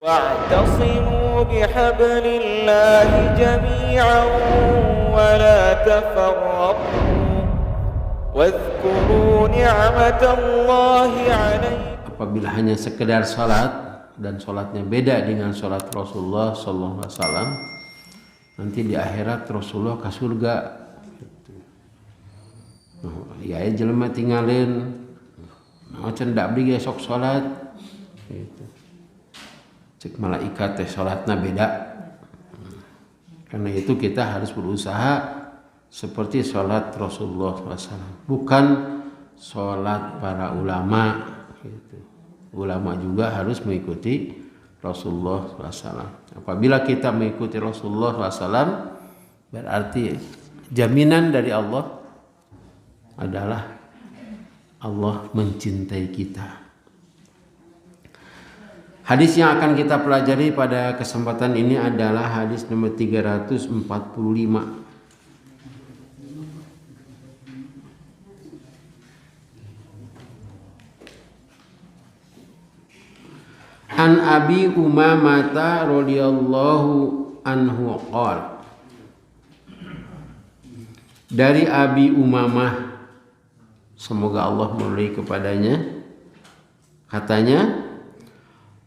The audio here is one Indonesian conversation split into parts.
واعتصموا بحبل الله جميعا ولا تفرقوا واذكروا نعمة الله عليكم. Apabila hanya sekedar salat dan salatnya beda dengan salat Rasulullah sallallahu alaihi wasallam, nanti di akhirat Rasulullah ke surga. Ya jelema tinggalin macan dak beli sok salat gitu. Cek malaikat teh salatna beda. Karena itu kita harus berusaha seperti salat Rasulullah SAW, bukan salat para ulama gitu. Ulama juga harus mengikuti Rasulullah SAW. Apabila kita mengikuti Rasulullah SAW, berarti jaminan dari Allah adalah Allah mencintai kita. Hadis yang akan kita pelajari pada kesempatan ini adalah hadis nomor 345. An Abi Umamah radhiyallahu anhu qala. Dari Abi Umamah, semoga Allah meridai kepadanya, katanya,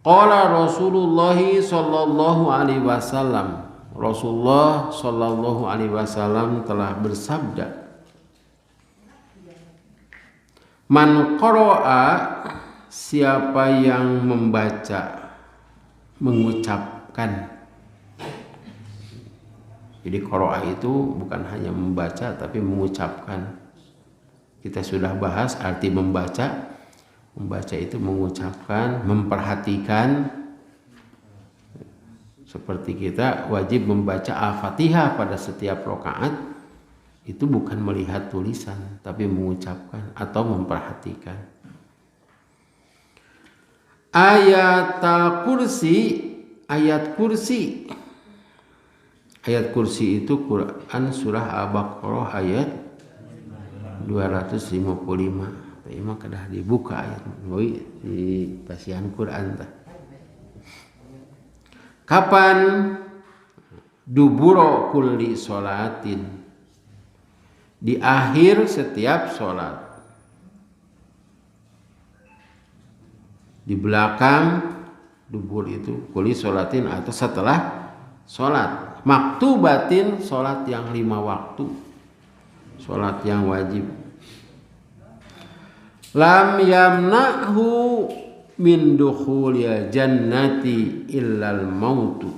qala Rasulullah sallallahu alaihi wasallam, Rasulullah sallallahu alaihi wasallam telah bersabda, man qara'a, siapa yang membaca, mengucapkan. Jadi qara'a itu bukan hanya membaca tapi mengucapkan. Kita sudah bahas arti membaca. Membaca itu mengucapkan, memperhatikan. Seperti kita wajib membaca Al-Fatihah pada setiap rakaat, itu bukan melihat tulisan, tapi mengucapkan atau memperhatikan. Ayat kursi. Ayat kursi itu Quran surah Al-Baqarah ayat 255. Ima kedah dibuka ayat di bacaan Quran tah. Kapan? Duburo kulli sholatin, di akhir setiap sholat. Di belakang dubur itu kulli sholatin atau setelah sholat. Maktubatin, sholat yang 5 waktu, sholat yang wajib. Lam yamna'hu min dukhulil jannati illal mautu.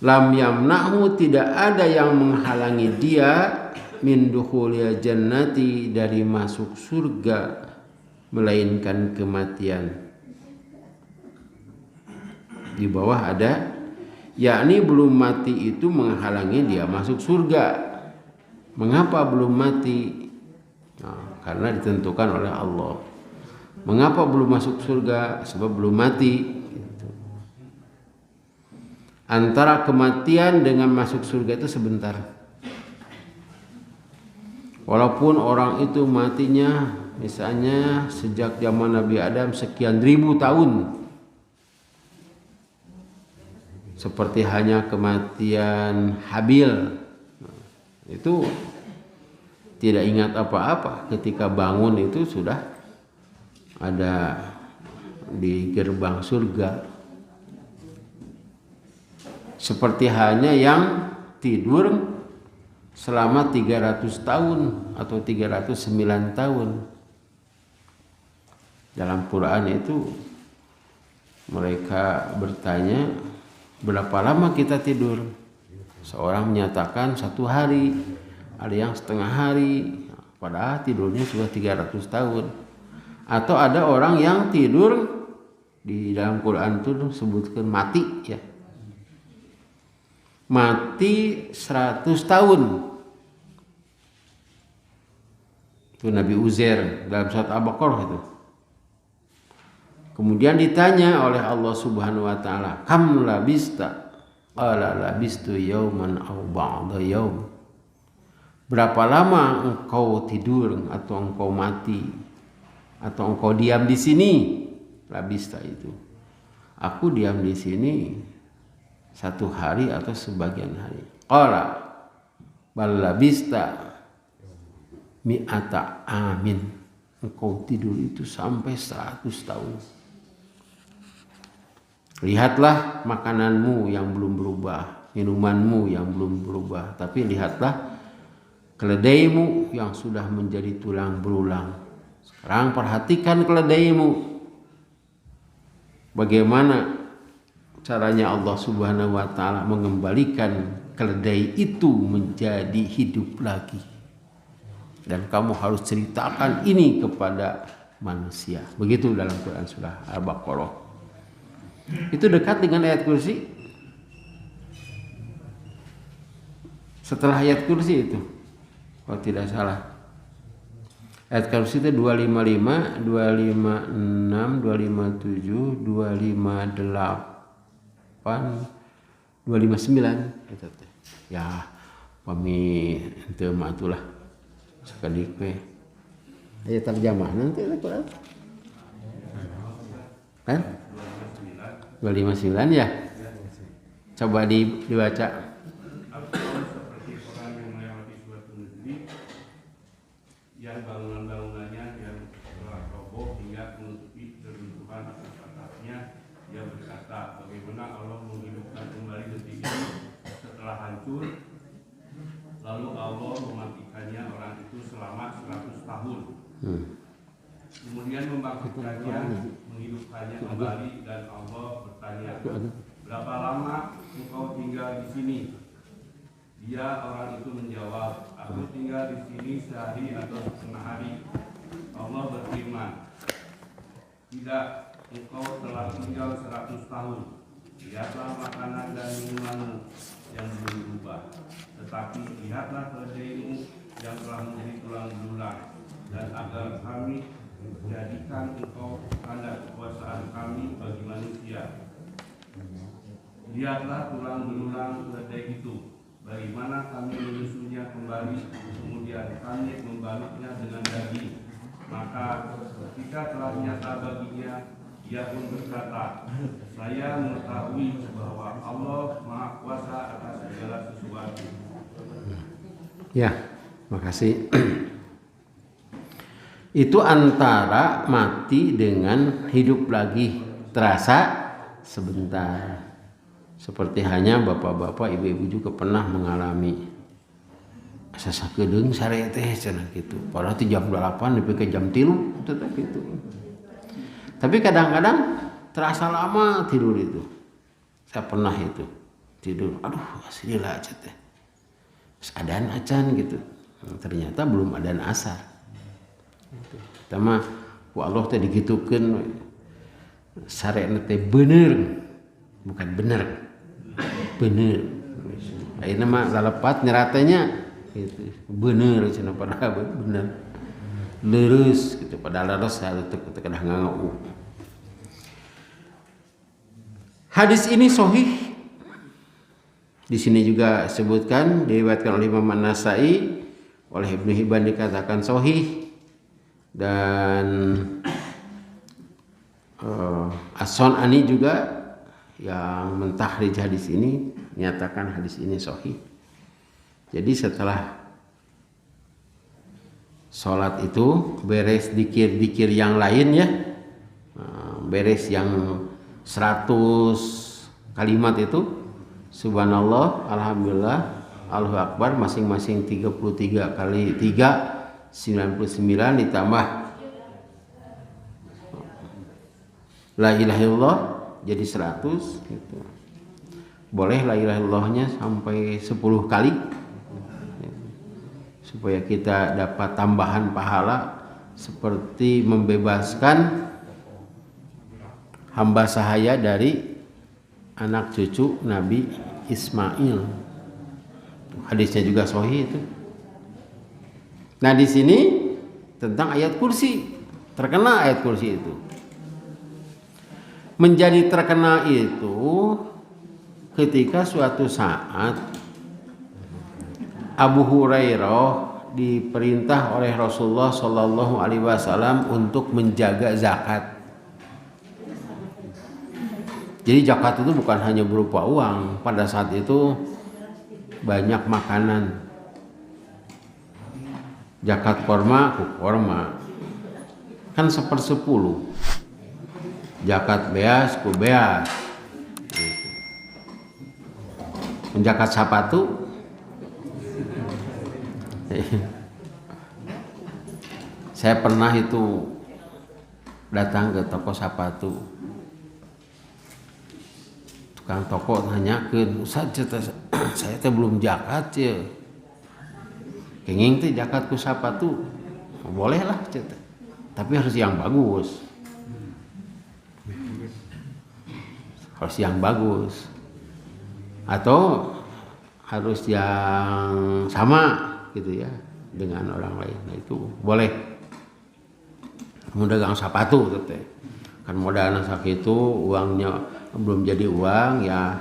Lam yamna'hu, tidak ada yang menghalangi dia, min dukhulil jannati, dari masuk surga, melainkan kematian. Di bawah ada, yakni belum mati itu menghalangi dia masuk surga. Mengapa belum mati? Karena ditentukan oleh Allah. Mengapa belum masuk surga? Sebab belum mati. Antara kematian dengan masuk surga itu sebentar. Walaupun orang itu matinya misalnya sejak zaman Nabi Adam sekian ribu tahun, seperti hanya kematian Habil, itu tidak ingat apa-apa, ketika bangun itu sudah ada di gerbang surga. Seperti hanya yang tidur selama 300 tahun atau 309 tahun. Dalam Quran itu mereka bertanya, berapa lama kita tidur? Seorang menyatakan 1 hari, ada yang setengah hari, padahal tidurnya sudah 300 tahun. Atau ada orang yang tidur, di dalam Quran itu sebutkan mati, ya, mati 100 tahun. Itu Nabi Uzair dalam surat Al-Baqarah itu. Kemudian ditanya oleh Allah Subhanahu wa taala, "Kam labista?" Qala labistu yauman aw ba'da yaum. Berapa lama engkau tidur atau engkau mati atau engkau diam di sini? Labista itu. Aku diam di sini 1 hari atau sebagian hari. Qala bal labista mi'ata amin. Engkau tidur itu sampai 100 tahun. Lihatlah makananmu yang belum berubah, minumanmu yang belum berubah, tapi lihatlah keledaimu yang sudah menjadi tulang belulang. Sekarang perhatikan keledaimu. Bagaimana caranya Allah Subhanahu wa taala mengembalikan keledai itu menjadi hidup lagi. Dan kamu harus ceritakan ini kepada manusia. Begitu dalam Quran surah Al-Baqarah. Itu dekat dengan ayat kursi. Setelah ayat kursi itu, kalau tidak salah, ayat kursi itu 255, 256, 257, 258, 259. Itu teh. Ya, pami ente mah itulah sekali kue. Ayat terjemah nanti ada Quran. Kan? 259 ya. Coba dibaca. Seperti orang yang melewati suatu negeri yang bangunan-bangunannya yang telah roboh hingga menutupi reruntuhan atas-atasnya, dia berkata, bagaimana Allah menghidupkan kembali negeri ini setelah hancur, lalu Allah mematikannya orang itu selama 100 tahun. Kemudian membangkitkannya, menghidupkannya kembali, dan Allah bertanya, berapa lama engkau tinggal di sini? Dia, orang itu, menjawab, aku tinggal di sini sehari atau setengah hari. Allah berfirman, tidak, engkau telah tinggal 100 tahun. Lihatlah makanan dan minumanmu yang belum berubah. Tetapi lihatlah keledaimu yang telah menjadi tulang belulang, dan agar kami jadikan engkau tanda kekuasaan kami bagi manusia. Lihatlah tulang belulang keledai itu, bagaimana kami menyusunnya kembali, kemudian kami membalutnya dengan daging. Maka ketika telah nyata baginya, ia pun berkata, saya mengetahui bahwa Allah Maha Kuasa atas segala sesuatu. Ya, makasih. Itu antara mati dengan hidup lagi terasa sebentar. Seperti hanya bapak-bapak, ibu-ibu juga pernah mengalami sasakedeung sare teh cenah kitu. Padahal ti jam 8 nepi ke jam 3 tetep gitu. Tapi kadang-kadang terasa lama tidur itu. Saya pernah itu tidur, aduh asli lah aja teh. Terus adzan acan gitu. Ternyata belum adzan asar. Kita mah ku Allah teh digitukeun sarena teh bener, bukan bener. Bener. Ayeuna mah lalepat nyeratenya gitu. Bener cenah padahal bener. Leurus gitu padahal leres teu kedah ngangau. Hadis ini sahih. Di sini juga sebutkan diriwayatkan oleh Imam An-Nasa'i, oleh Ibnu Hibban dikatakan sahih. Dan As-Sun'ani juga yang mentahrijh hadis ini menyatakan hadis ini sahih. Jadi setelah sholat itu beres dikir-dikir yang lain ya, beres yang 100 kalimat itu, subhanallah, alhamdulillah, Allahu Akbar, masing-masing 33 kali 3 99 ditambah la ilaha illallah jadi 100 gitu. Boleh la ilaha illallahnya sampai 10 kali supaya kita dapat tambahan pahala seperti membebaskan hamba sahaya dari anak cucu Nabi Ismail. Hadisnya juga sahih itu. Nah di sini tentang ayat kursi, terkena ayat kursi itu. Menjadi terkena itu ketika suatu saat Abu Hurairah diperintah oleh Rasulullah Shallallahu Alaihi Wasallam untuk menjaga zakat. Jadi zakat itu bukan hanya berupa uang. Pada saat itu banyak makanan. Zakat korma, kurma. Kan 1/10. Zakat beas, ku beas. Zakat sepatu. Saya pernah itu datang ke toko sepatu. Tukang toko nanyakeun, "Ustaz, saya teh belum zakat ya. Kenging teh zakat ku sepatu." Boleh lah, tapi harus yang bagus. Harus yang bagus. Atau harus yang sama gitu ya dengan orang lain. Nah, itu boleh. Mau dagang sepatu teh. Kan modalna sakitu, uangnya belum jadi uang ya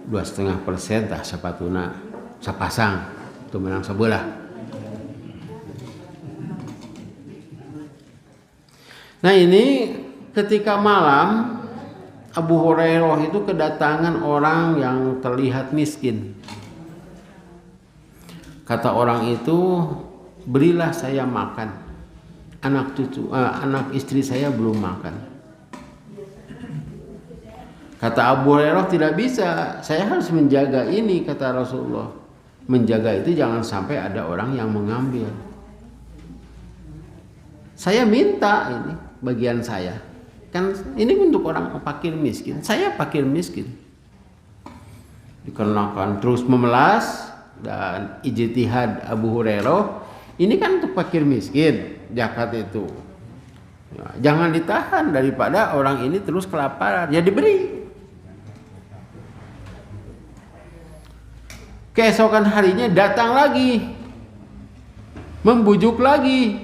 2,5% tah sepatuna sapasang itu menang sebelah. Nah, ini ketika malam Abu Hurairah itu kedatangan orang yang terlihat miskin. Kata orang itu, "Berilah saya makan. Anak istri saya belum makan." Kata Abu Hurairah, "Tidak bisa. Saya harus menjaga ini," kata Rasulullah. Menjaga itu jangan sampai ada orang yang mengambil. Saya minta ini bagian saya. Kan ini untuk orang fakir miskin. Saya fakir miskin. Dikarenakan terus memelas dan ijtihad Abu Hurairah, ini kan untuk fakir miskin zakat itu. Ya, jangan ditahan daripada orang ini terus kelaparan, ya diberi. Keesokan harinya datang lagi, membujuk lagi,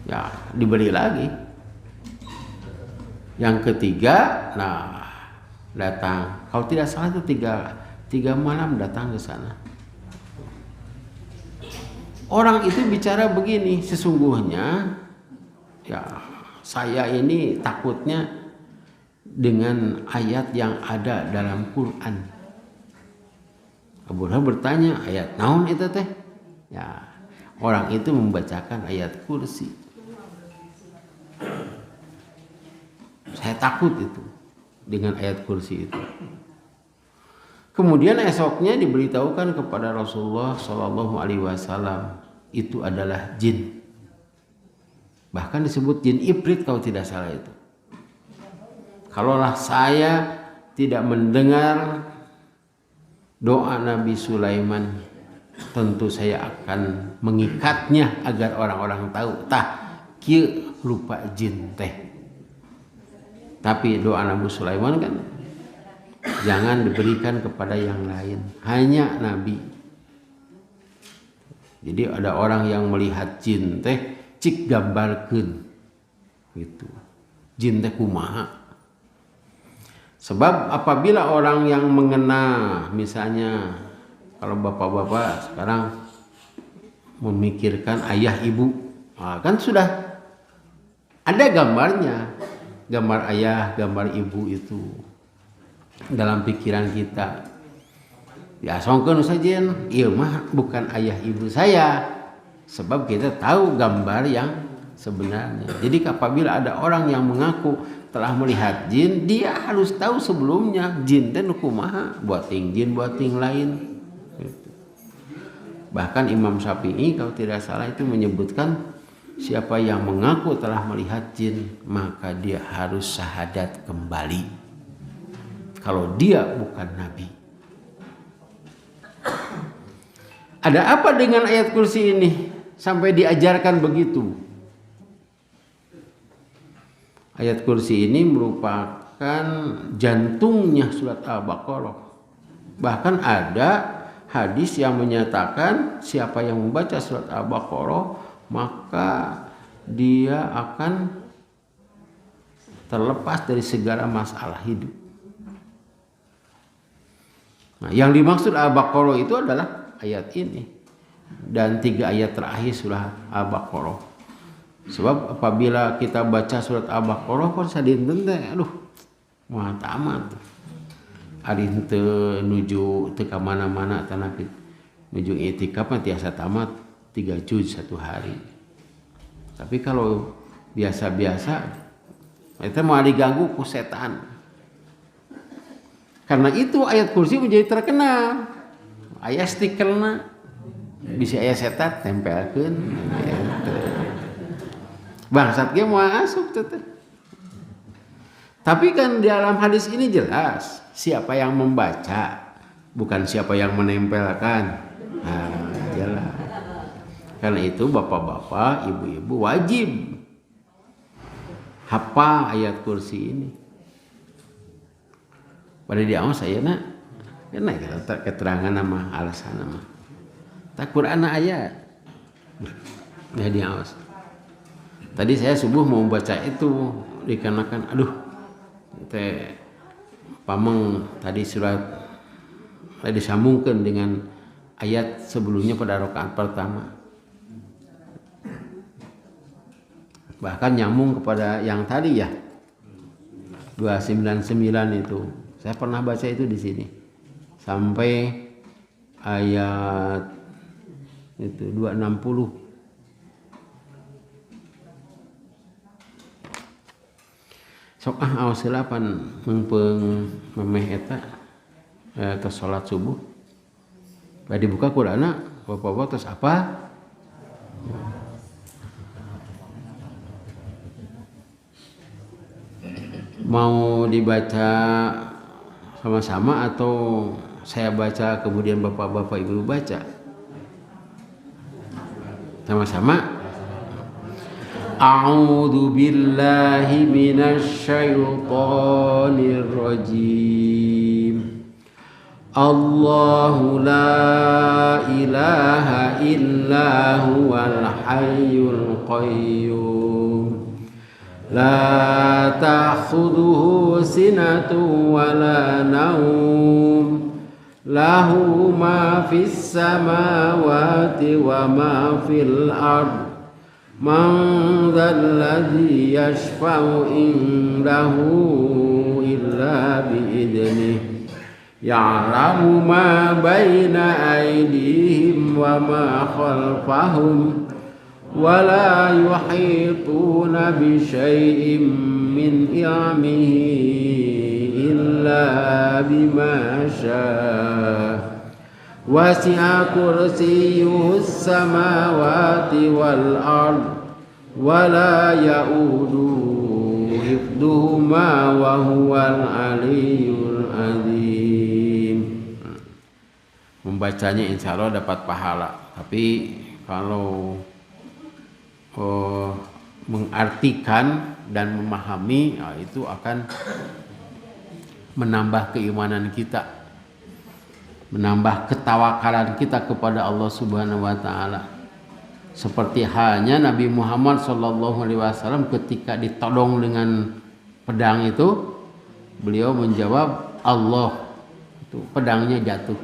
ya diberi lagi. Yang ketiga, nah datang, kalau tidak salah itu tiga malam datang ke sana. Orang itu bicara begini, "Sesungguhnya ya saya ini takutnya dengan ayat yang ada dalam Quran." Abu Hurairah bertanya, "Ayat naon itu teh?" Ya, orang itu membacakan ayat kursi. Saya takut itu dengan ayat kursi itu. Kemudian esoknya diberitahukan kepada Rasulullah Shallallahu Alaihi Wasallam, itu adalah jin. Bahkan disebut jin ibrit kalau tidak salah itu. Kalaulah saya tidak mendengar doa Nabi Sulaiman, tentu saya akan mengikatnya agar orang-orang tahu tah kieu rupa jin teh. Tapi doa Nabi Sulaiman kan jangan diberikan kepada yang lain, hanya Nabi. Jadi ada orang yang melihat jin teh cik gambarkeun gitu. Jin teh kumaha? Sebab apabila orang yang mengena, misalnya kalau bapak-bapak sekarang memikirkan ayah ibu, kan sudah ada gambarnya, gambar ayah, gambar ibu itu dalam pikiran kita. Ya songkeun saja, ieu mah bukan ayah ibu saya, sebab kita tahu gambar yang sebenarnya. Jadi apabila ada orang yang mengaku telah melihat jin, dia harus tahu sebelumnya jin teh nu kumaha, buating jin buating lain. Bahkan Imam Syafi'i kalau tidak salah itu menyebutkan siapa yang mengaku telah melihat jin, maka dia harus syahadat kembali kalau dia bukan nabi. Ada apa dengan ayat kursi ini sampai diajarkan begitu? Ayat kursi ini merupakan jantungnya surat Al-Baqarah. Bahkan ada hadis yang menyatakan siapa yang membaca surat Al-Baqarah maka dia akan terlepas dari segala masalah hidup. Nah, yang dimaksud Al-Baqarah itu adalah ayat ini dan 3 ayat terakhir surah Al-Baqarah. Sebab apabila kita baca surat Al-Baqarah pun sadinten teh aduh moal tamat. Ari henteu nuju teu ka mana-mana tanah nuju i'tikaf mah tiasa tamat 3 juz satu hari. Tapi kalau biasa-biasa itu mau diganggu ku setan. Karena itu ayat kursi menjadi terkenal. Aya stikerna bisa aya setan tempelkeun gitu. Bangsat ge moal asup teh. Tapi kan di dalam hadis ini jelas siapa yang membaca, bukan siapa yang menempelkan. Nah, jelas. Karena itu bapak-bapak, ibu-ibu wajib hafal ayat kursi ini. Pada di awal saya nak, kena keterangan nama alasan nama. Tak Quran ayat. Ya di awal. Tadi saya subuh mau baca itu dikarenakan aduh teh pameng tadi surat tadi disambungkan dengan ayat sebelumnya pada rakaat pertama. Bahkan nyambung kepada yang tadi ya 299 itu. Saya pernah baca itu di sini sampai ayat itu 260. Sok awas heula pan meungpeung memeh eta tos salat subuh. Bade dibuka Qur'ana, bapak-bapak tos apa? Mau dibaca sama-sama atau saya baca kemudian bapak-bapak ibu baca? Sama-sama. A'udzu billahi minasy syaithanir rajim. Allahu la ilaha illa huwal hayyul qayyum. La ta'khudhuhu sinatun wa la nawm. Lahu ma fis samawati wa ma fil ardh. Man dzalladzi yashfa'u indahu illa bi'idnihi ya'lamu ma baina aydihim wa ma khalfahum wa la yuhituna bi syai'in min ilmihi illa bima syaa. Wasi'a kursiyyuhus samawati wal ard wa la ya'uduhu hifdhuhuma wa huwal aliyyul azim. Membacanya insya Allah dapat pahala. Tapi kalau mengartikan dan memahami itu akan menambah keimanan kita, menambah ketawakalan kita kepada Allah Subhanahu wa taala. Seperti halnya Nabi Muhammad SAW ketika ditodong dengan pedang itu, beliau menjawab Allah, itu pedangnya jatuh.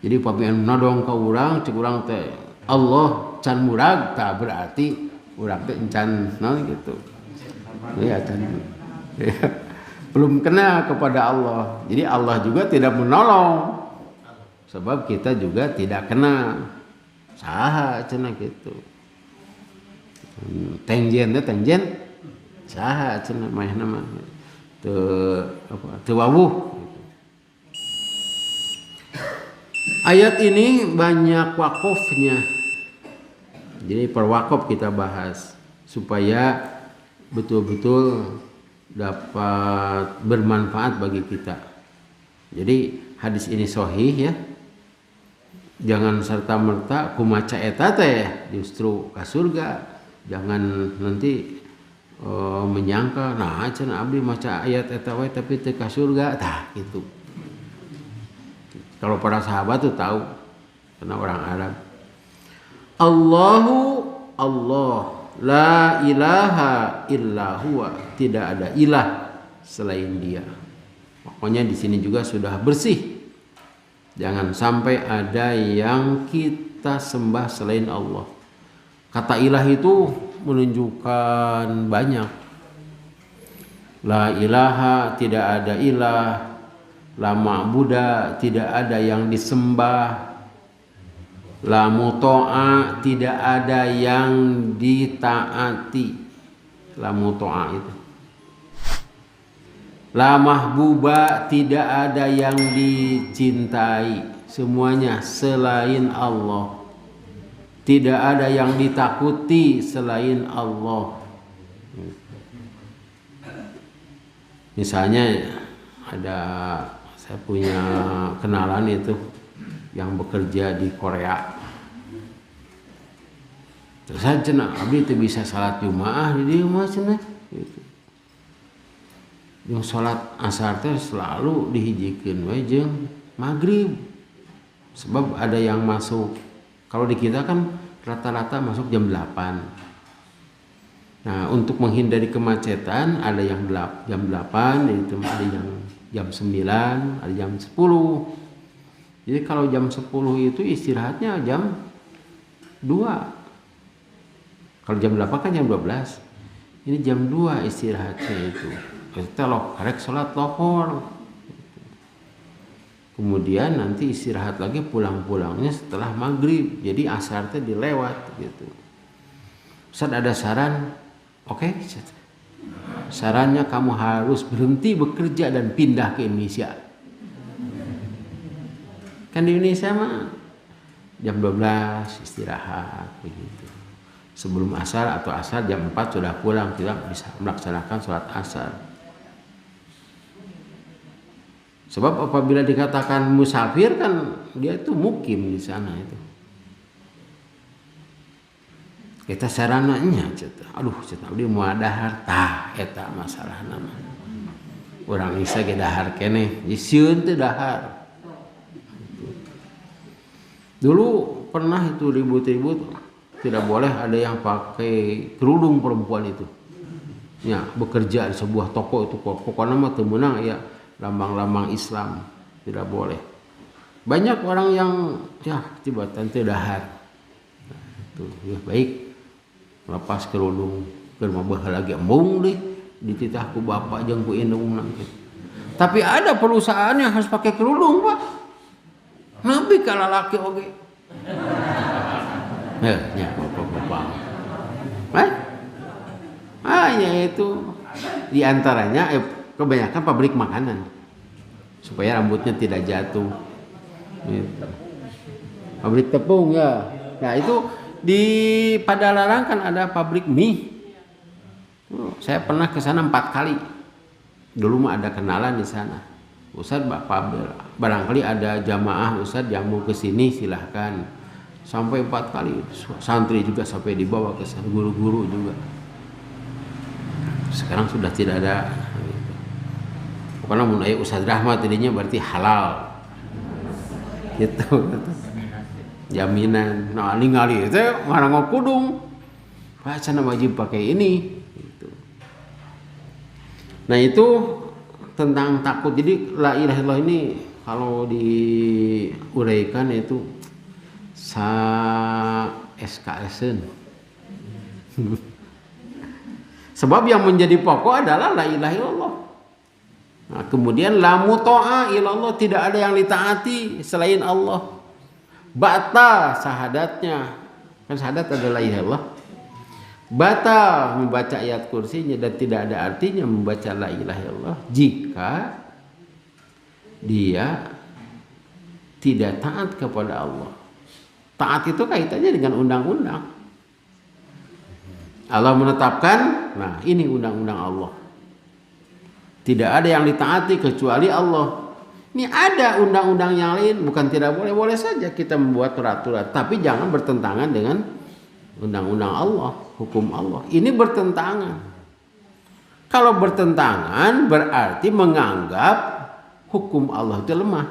Jadi apabila nodong ke urang, cek urang teh Allah can murag, tak berarti urang teh encan gitu. Ya can. Belum kenal kepada Allah. Jadi Allah juga tidak menolong. Sebab kita juga tidak kenal. Saha cenah gitu. Tengjen saha cenah mah nama. Teu wawuh. Ayat ini banyak wakofnya. Jadi per wakof kita bahas supaya betul-betul dapat bermanfaat bagi kita. Jadi hadis ini sahih ya. Jangan serta-merta kumaca eta teh justru ka surga. Jangan nanti menyangka nah cenah abdi maca ayat eta wae tapi teu ka surga. Tah gitu. Kalau para sahabat tuh tahu karena orang Arab. Allahu Allah. La ilaha illa huwa, tidak ada ilah selain dia. Pokoknya di sini juga sudah bersih. Jangan sampai ada yang kita sembah selain Allah. Kata ilah itu menunjukkan banyak. La ilaha, tidak ada ilah. La ma'buda, tidak ada yang disembah. La muto'a, tidak ada yang ditaati. La muto'a itu. La mahbuba, tidak ada yang dicintai. Semuanya selain Allah. Tidak ada yang ditakuti selain Allah. Misalnya ada, saya punya kenalan itu yang bekerja di Korea. Terus saya cenah, abdi itu bisa salat Jumaah di dieu mah cenah gitu. Yang salat asar teh selalu dihijikeun we jeung maghrib. Sebab ada yang masuk, kalau di kita kan rata-rata masuk jam 8. Nah, untuk menghindari kemacetan ada yang jam 8, itu ada yang jam 9, ada jam 10. Jadi kalau jam 10 itu istirahatnya jam 2. Kalau jam 8 kan jam 12. Ini jam 2 istirahatnya itu. Kita karek sholat lohor. Kemudian nanti istirahat lagi pulang-pulangnya setelah maghrib. Jadi asar teh dilewat gitu. Ustaz ada saran? Oke. Sarannya kamu harus berhenti bekerja dan pindah ke Indonesia. Kan di Indonesia mah jam 12 istirahat begitu. Sebelum asar atau asar jam 4 sudah pulang, tidak bisa melaksanakan sholat asar. Sebab apabila dikatakan musafir kan dia itu mukim di sana itu. Kita sarananya ceta, aduh ceta dia mau dahar tah eta masalah nama. Urang isa ge dahar keneh, sieun teh dahar. Dulu pernah itu ribut-ribut tidak boleh ada yang pakai kerudung perempuan itu. Ya, bekerja di sebuah toko itu pokoknya mah teu meunang ya lambang-lambang Islam, tidak boleh. Banyak orang yang ya tibatan teh dahar. Nah, itu ya baik lepas kerudung keur mah baheula lagi embung deui dititah ku bapak jeung ku indung nanti. Tapi ada perusahaan yang harus pakai kerudung, Pak. Nabi ka lalaki oge. Ya, bapak-bapak. Ya itu di antaranya kebanyakan pabrik makanan supaya rambutnya tidak jatuh. Gitu. Pabrik tepung ya. Nah itu di Padalarang kan ada pabrik mie. Saya pernah ke sana 4 kali. Dulu mah ada kenalan di sana. Ustaz Bapak barangkali ada jamaah Ustaz yang mau ke sini silahkan. Sampai 4 kali santri juga sampai dibawa ke sana, guru-guru juga. Sekarang sudah tidak ada. Pokoknya mun aya Ustaz Rahmat tadinya berarti halal. Gitu. Jaminan. Nah, ningali teh ngarang kudung. Bacana wajib pakai ini gitu. Nah, itu tentang takut. Jadi la ilaha illallah ini kalau diuraikan itu sa SKS-en. Sebab yang menjadi pokok adalah la ilaha illallah. Nah, kemudian la muto'a ilallah, tidak ada yang ditaati selain Allah. Bata syahadatnya, kan syahadat adalah la ilaha illallah. Bata membaca ayat kursinya dan tidak ada artinya membaca la ilaha illallah jika dia tidak taat kepada Allah. Taat itu kaitannya dengan undang-undang. Allah menetapkan, nah ini undang-undang Allah. Tidak ada yang ditaati kecuali Allah. Ini ada undang-undang yang lain, bukan tidak boleh, boleh saja kita membuat peraturan, tapi jangan bertentangan dengan undang-undang Allah, hukum Allah. Ini bertentangan. Kalau bertentangan berarti menganggap hukum Allah itu lemah.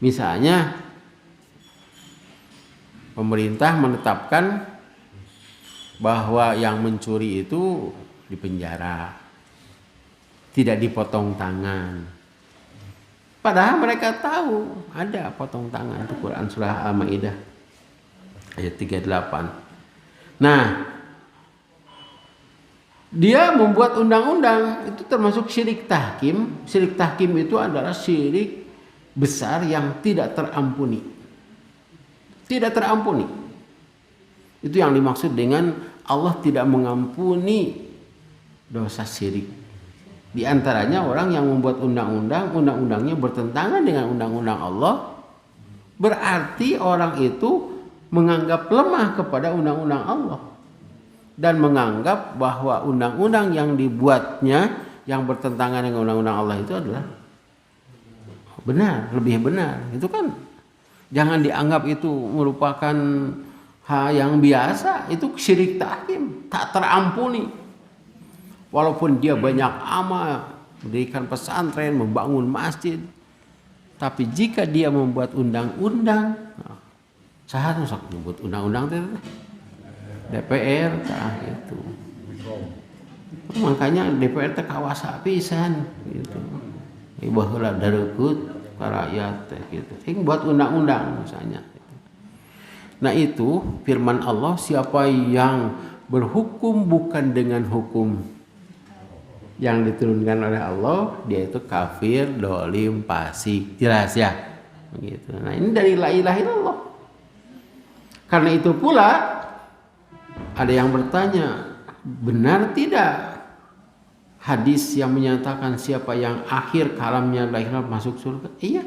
Misalnya pemerintah menetapkan bahwa yang mencuri itu dipenjara, tidak dipotong tangan. Padahal mereka tahu ada potong tangan, itu Quran surah Al-Maidah. ayat 38. Nah, dia membuat undang-undang itu termasuk syirik tahkim. Syirik tahkim itu adalah syirik besar yang tidak terampuni. Tidak terampuni. Itu yang dimaksud dengan Allah tidak mengampuni dosa syirik. Di antaranya orang yang membuat undang-undang, undang-undangnya bertentangan dengan undang-undang Allah, berarti orang itu menganggap lemah kepada undang-undang Allah dan menganggap bahwa undang-undang yang dibuatnya yang bertentangan dengan undang-undang Allah itu adalah benar, lebih benar. Itu kan jangan dianggap itu merupakan hal yang biasa, itu syirik tahkim, tak terampuni. Walaupun dia banyak amal, mendirikan pesantren, membangun masjid, tapi jika dia membuat undang-undang, seharusnya membuat undang-undang itu DPR gitu. Makanya DPR teh kawasa pisan gitu. Baheula dareukut ka rakyat gitu. Buat undang-undang misalnya. Nah itu firman Allah, siapa yang berhukum bukan dengan hukum yang diturunkan oleh Allah, dia itu kafir, dolim, fasik. Jelas ya? Begitu. Nah ini dari la ilaha illallah. Karena itu pula ada yang bertanya, benar tidak hadis yang menyatakan siapa yang akhir kalamnya la ilaha illallah masuk surga? Iya.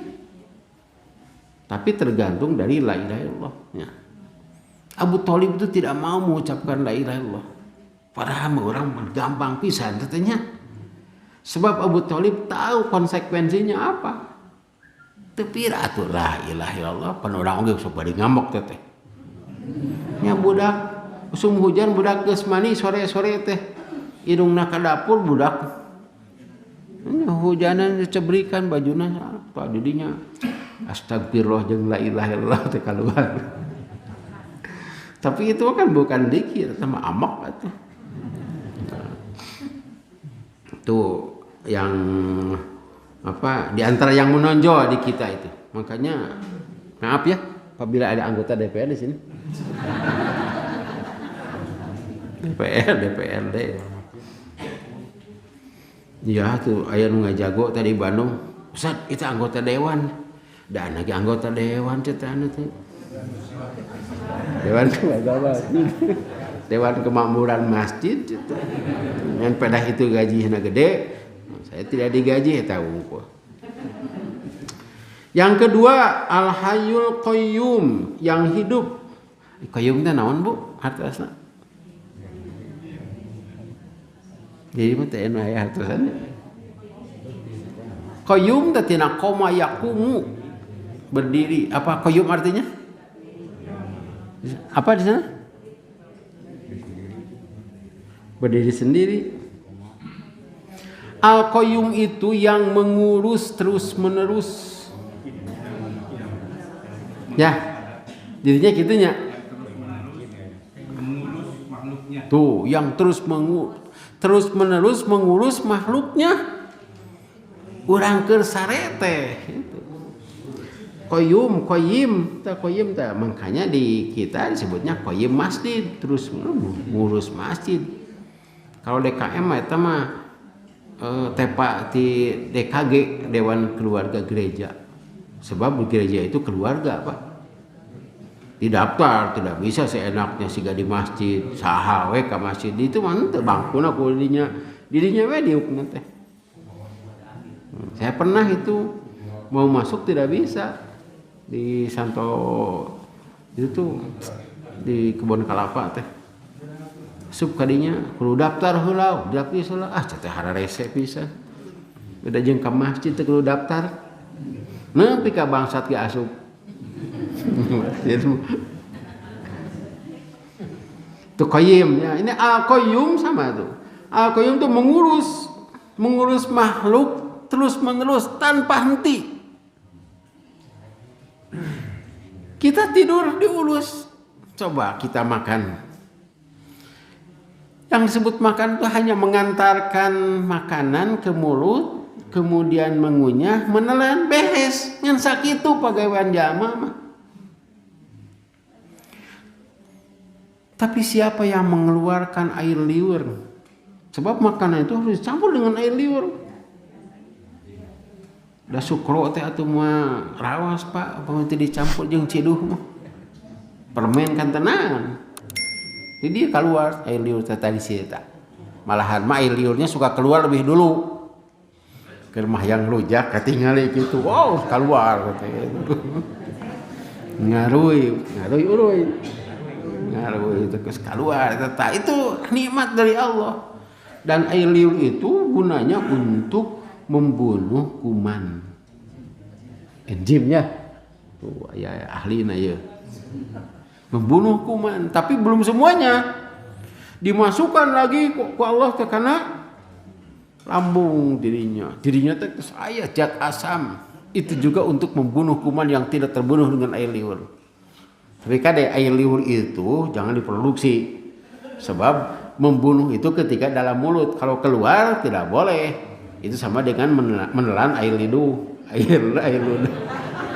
Tapi tergantung dari la ilaha illallah. Ya. Abu Thalib itu tidak mau mengucapkan la ilaha illallah. Padahal orang gampang pisan katanya. Sebab Abu Thalib tahu konsekuensinya apa. Tapi atuh la ilaha illallah pan urang oge sok bari ngambek teh. Nya budak musim hujan budak geus mani sore-sore teh irungna ka dapur budak. Hujanan dicebrikan bajuna tah didinya. Astagfirullah jeung la ilaha illallah teh keluar. Tapi itu kan bukan dzikir sama amak atuh. Tuh yang apa di antara yang menonjol di kita itu. Makanya maaf ya apabila ada anggota DPR di sini. DPRD. Ya tuh aya nu ngajago tadi Bandung. Ustaz, itu anggota dewan. Dan lagi anggota dewan cetan itu. Dewan keagamaan. Dewan kemakmuran masjid gitu. Yang pada itu gajinya gede, saya tidak digaji tahu. Yang kedua Al-Hayyul Qayyum, yang hidup. Qayyum teh naon Bu? Hartosna. Jadi mah teh anu aya hartosna. Qayyum teh tina qoma yaqumu, berdiri. Apa qayyum artinya? Apa di sana? Berdiri sendiri. Al-Qayyum itu yang mengurus terus menerus. Ya, jadinya gitunya. Mengurus makhluknya. Tuh, yang terus menerus mengurus makhluknya. Urang keur sarete. Qayyum, makanya di kita disebutnya qayyim masjid, terus ngurus masjid. Kalau DKM eta mah tepa di DKG, Dewan Keluarga Gereja. Sebab di gereja itu keluarga, Pak. Didaftar, tidak bisa seenaknya siga di masjid, saha we ka masjid itu mah teu bangkuna ku didinya we diukna teh. Saya pernah itu mau masuk tidak bisa. Di Santo itu tuh di Kebun Kelapa teh sub kadinya kudu daftar heula cenah hararese pisan udah jeung ka masjid teh kudu daftar nepi ka bangsat ge asup tuh qayyim ya. Ini al-qayyum sama tuh. Al-qayyum tuh mengurus makhluk terus menerus tanpa henti. Kita tidur diurus. Coba kita makan. Yang disebut makan itu hanya mengantarkan makanan ke mulut, kemudian mengunyah, menelan, beres. Ngan sakitu pagawean jalma mah. Tapi siapa yang mengeluarkan air liur? Sebab makanan itu harus dicampur dengan air liur. Da sukro teh atuh mah rawas Pak, apa teh dicampur jeung ciduh mah. Permen kan tenang. Jadi dia keluar air liur teh tadi sih eta. Malahan mah air liurnya suka keluar lebih dulu. Ke mah yang rujak katingali gitu. Wow, keluar teh. Ngaruy uruy. Ngaruh itu keluar itu nikmat dari Allah. Dan air liur itu gunanya untuk membunuh kuman, enzimnya tuh ya ahlina ya, membunuh kuman. Tapi belum semuanya dimasukkan lagi ke Allah karena lambung dirinya terus aya zat asam, itu juga untuk membunuh kuman yang tidak terbunuh dengan air liur. Tapi kadang air liur itu jangan diproduksi, sebab membunuh itu ketika dalam mulut, kalau keluar tidak boleh. Itu sama dengan menelan air lidu, air ludah,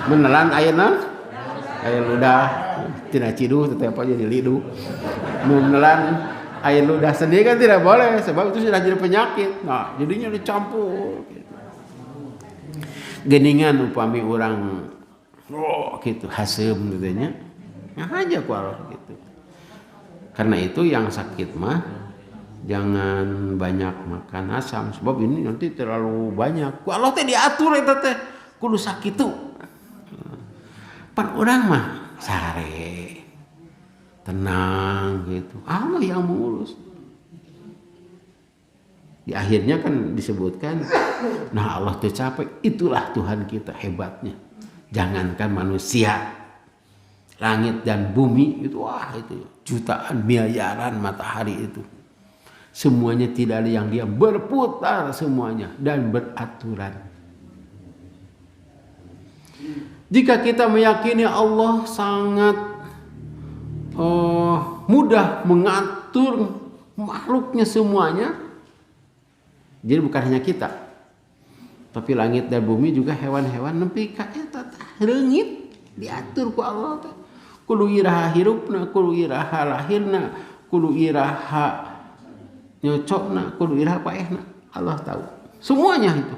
menelan air ludah, tidak ciduh tetap aja jadi lidu. Menelan air ludah sendiri kan tidak boleh, sebab itu sudah jadi penyakit. Nah, jadinya dicampur. Geningan upami orang, gitu hasem katanya. Nah aja ku Allah gitu. Karena itu yang sakit mah jangan banyak makan asam, sebab ini nanti terlalu banyak. Ku Allah teh diatur eta teh kudu sakitu. Pan urang mah sare. Tenang gitu. Allah yang mengurus. Di akhirnya kan disebutkan, nah Allah teh capek, itulah Tuhan kita hebatnya. Jangankan manusia, langit dan bumi itu itu jutaan miliaran matahari itu semuanya tidak ada yang diam, berputar semuanya dan beraturan. Jika kita meyakini Allah sangat mudah mengatur makhluknya semuanya, jadi bukan hanya kita, tapi langit dan bumi juga hewan-hewan nepi ka eta reungit diatur ku Allah teh. Kudu iraha hirupna, kudu iraha lahirna, kudu iraha nyocokna, kudu iraha paehna. Allah tahu semuanya itu.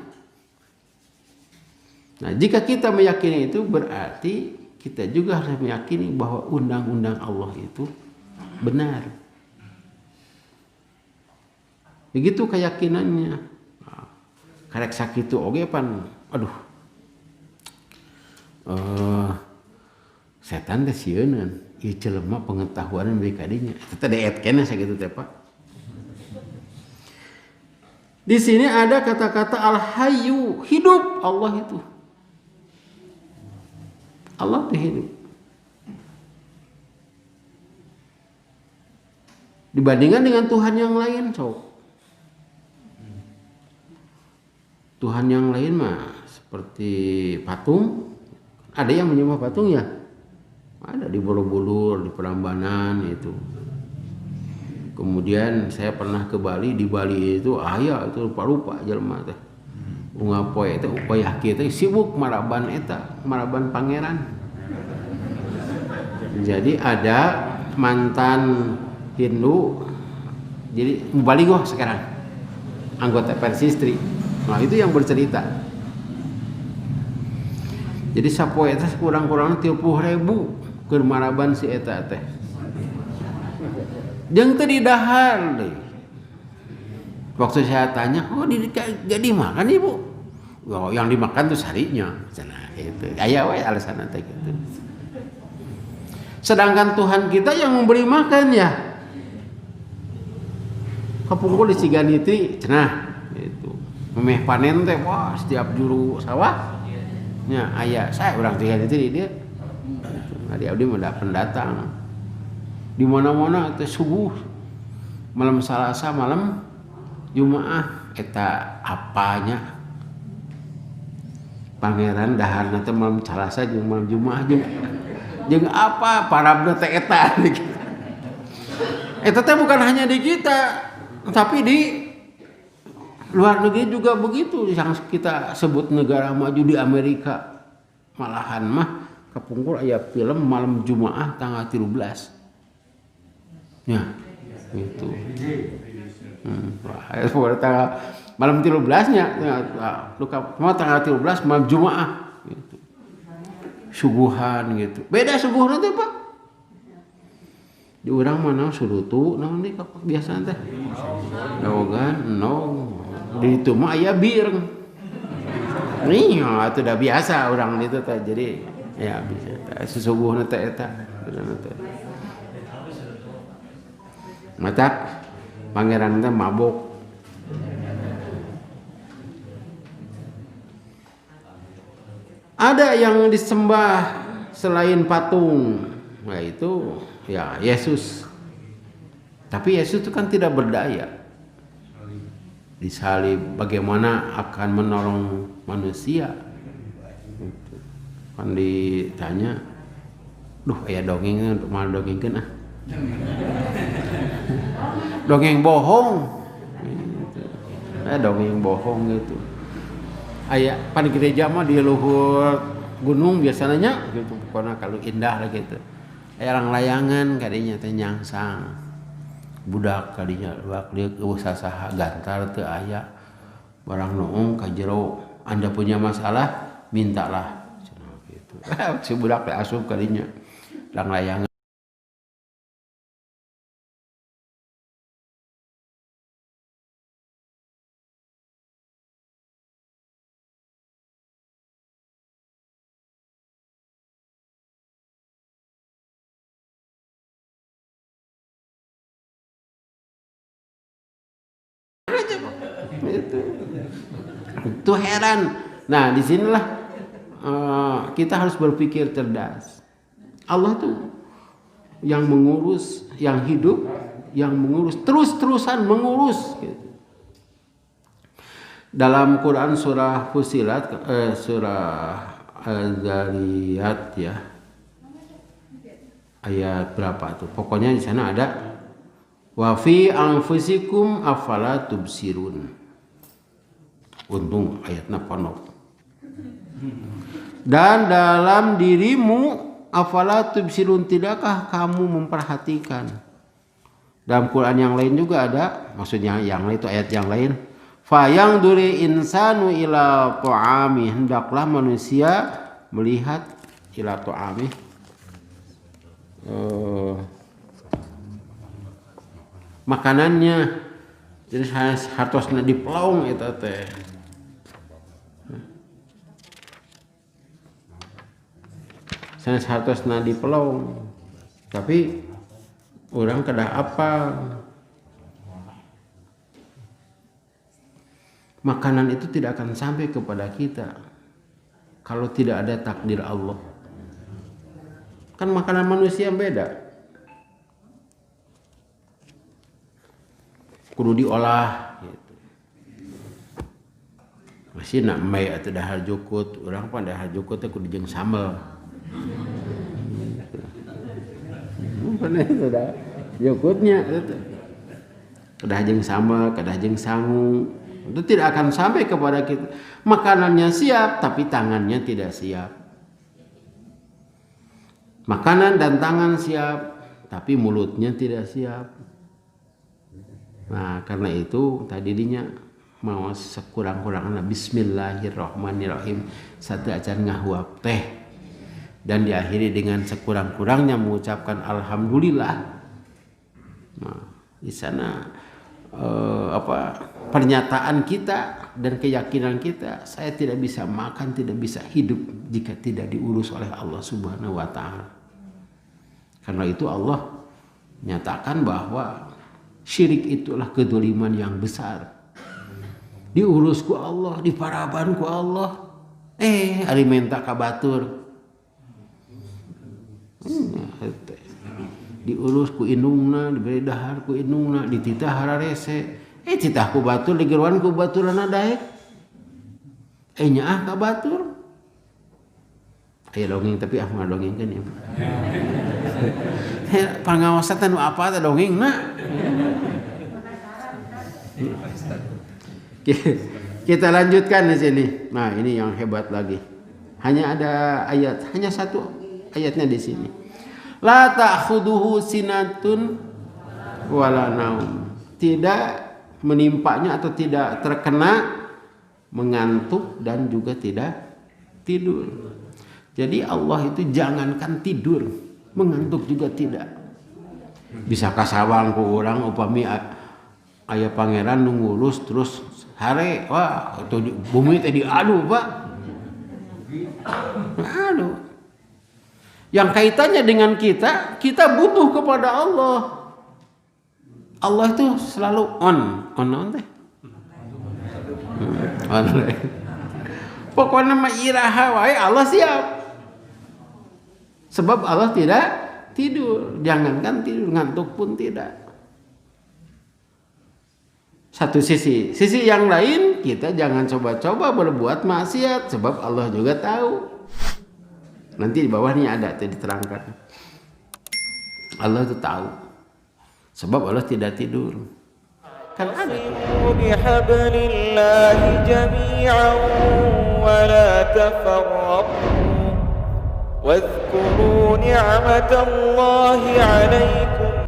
Nah, jika kita meyakini itu, berarti kita juga harus meyakini bahwa undang-undang Allah itu benar. Begitu keyakinannya. Karek sakitu oge pan, setan teh sieun, ieu jelema pengetahuan beuki ka dinya. Eta teh deet keneh sakitu teh Pak. Di sini ada kata-kata al-hayyu, hidup Allah itu. Allah teh hidup. Dibandingkan dengan Tuhan yang lain, Tuhan yang lain mah seperti patung. Ada yang menyembah patung ya? Ada di Borobudur, di Prambanan itu. Kemudian saya pernah ke Bali, di Bali itu aya itu rupa-rupa jelema teh. Bunga poe teh upaya kieu teh sibuk maraban eta, maraban pangeran. Jadi ada mantan Hindu, jadi mubalighah sekarang, anggota Persistri. Nah itu yang bercerita. Jadi sapoe teh kurang-kurang 30.000 keur maraban si eta teh. Jeung teu didahar deui. Waktu saya tanya, gak dimakan Ibu? Oh, yang dimakan tuh sarinya. Cenah gitu. Aya we alasan teh gitu. Sedangkan Tuhan kita yang memberi makan ya. Kapungkur di Ciganiti, cenah gitu. Memeh panen teh wah setiap juru sawah. Nya aya saya urang Ciganiti di dia. Adi abdi mah pendatang. Di mana-mana teh subuh, malam Salasa, malam Jumaah eta apanya? Pangeran daharna teh malam Salasa jeung malam Jumaah jeung apa parabna teh eta. Eta teh bukan hanya di kita, tapi di luar negeri juga begitu. Yang kita sebut negara maju di Amerika, malahan mah kapungkur aya film malam Jumaah tanggal 13. Ya, gitu. Malam 13-nya, mau tanggal 13 malam Jumaah gitu. Subuhan gitu. Beda subuhna teh Pak. Di urang mana surutu naon deui biasa teh. Gaogan di itu mah aya bir. Nih, itu udah biasa orang itu teh. Jadi ya bisa. Susubuhna teh eta. Matak pangeran teh mabok. Ada yang disembah selain patung, nah itu ya Yesus. Tapi Yesus itu kan tidak berdaya. Disalib bagaimana akan menolong manusia? Kan ditanya, duh aya dongeng untuk mal dongengkeun ah. Dongeng bohong. Dongeng bohong gitu. Aya pan gereja mah di luhur gunung biasanya gitu. Pokoknya kalau indah lah gitu. Aya layangan kadinya teh nyangsang. Budak kadinya luak liuk eueuh sasaha gantar teu aya. Barang nuung ka jero Anda punya masalah mintalah cenah gitu. Si budak teh asup kadinya. Layangan itu heran. Nah disinilah kita harus berpikir cerdas. Allah tuh yang mengurus, yang hidup, yang mengurus, terus-terusan mengurus. Gitu. Dalam Quran surah Fusilat, surah Az-Zariyat ya, ayat berapa tuh? Pokoknya di sana ada wa fi anfusikum afala tubsirun. Untung ayatnya ponok. Dan dalam dirimu afala tubsirun, tidakkah kamu memperhatikan? Dalam Quran yang lain juga ada, maksudnya yang lain itu ayat yang lain. Fa yang duri insanu ila ta'ami, hendaklah manusia melihat ila ta'ami. Makanannya, jadi hartosna dipelong eta teh. Sanes hartosna dipelong. Tapi orang kedah apa? Makanan itu tidak akan sampai kepada kita kalau tidak ada takdir Allah. Kan makanan manusia beda. Kudu diolah gitu. Masih nak mai atau dahar jukut, orang pun dahar jukut teh kudu jeung sambal. Bener itu dah jukutnya itu. Kedah jeung sambal, kedah jeung sangu. Itu tidak akan sampai kepada kita. Makanannya siap tapi tangannya tidak siap. Makanan dan tangan siap tapi mulutnya tidak siap. Nah, karena itu tadi dinya mau sekurang-kurangnya bismillahirrahmanirrahim satu acan ngahuap teh dan diakhiri dengan sekurang-kurangnya mengucapkan alhamdulillah. Nah, di sana pernyataan kita dan keyakinan kita, saya tidak bisa makan, tidak bisa hidup jika tidak diurus oleh Allah Subhanahu wa taala. Karena itu Allah nyatakan bahwa syirik itulah kedzaliman yang besar. Diurus ku Allah, diparaban ku Allah. Ari menta ka batur. Diurus ku indungna, diberi dahar ku indungna, dititah hararese. Titah ku batur, digeruan ku baturana daek. Nyaah ka batur. Aya dongeng tapi mah dongengkeun ya. Pangawasan nu apa teh dongengna. Kita lanjutkan di sini. Nah, ini yang hebat lagi. Hanya ada ayat, hanya satu ayatnya di sini. La ta'khuduhu sinatun wala naum. Tidak menimpanya atau tidak terkena mengantuk dan juga tidak tidur. Jadi Allah itu jangankan tidur, mengantuk juga tidak. Bisa kasawang ku urang upami aya pangeran nu ngurus terus hare, wah itu bumi teh diadu Pak. Aduh. Yang kaitannya dengan kita butuh kepada Allah. Allah itu selalu on teh. Pokoknya mah iraha wae Allah siap. Sebab Allah tidak tidur, jangankan tidur, ngantuk pun tidak. Satu sisi yang lain kita jangan coba-coba berbuat maksiat sebab Allah juga tahu. Nanti di bawahnya ada diterangkan. Allah itu tahu. Sebab Allah tidak tidur. Kan ada. Bihablillahi jami'an wa la tafarraqu. Wadhkuru ni'matallahi 'alaikum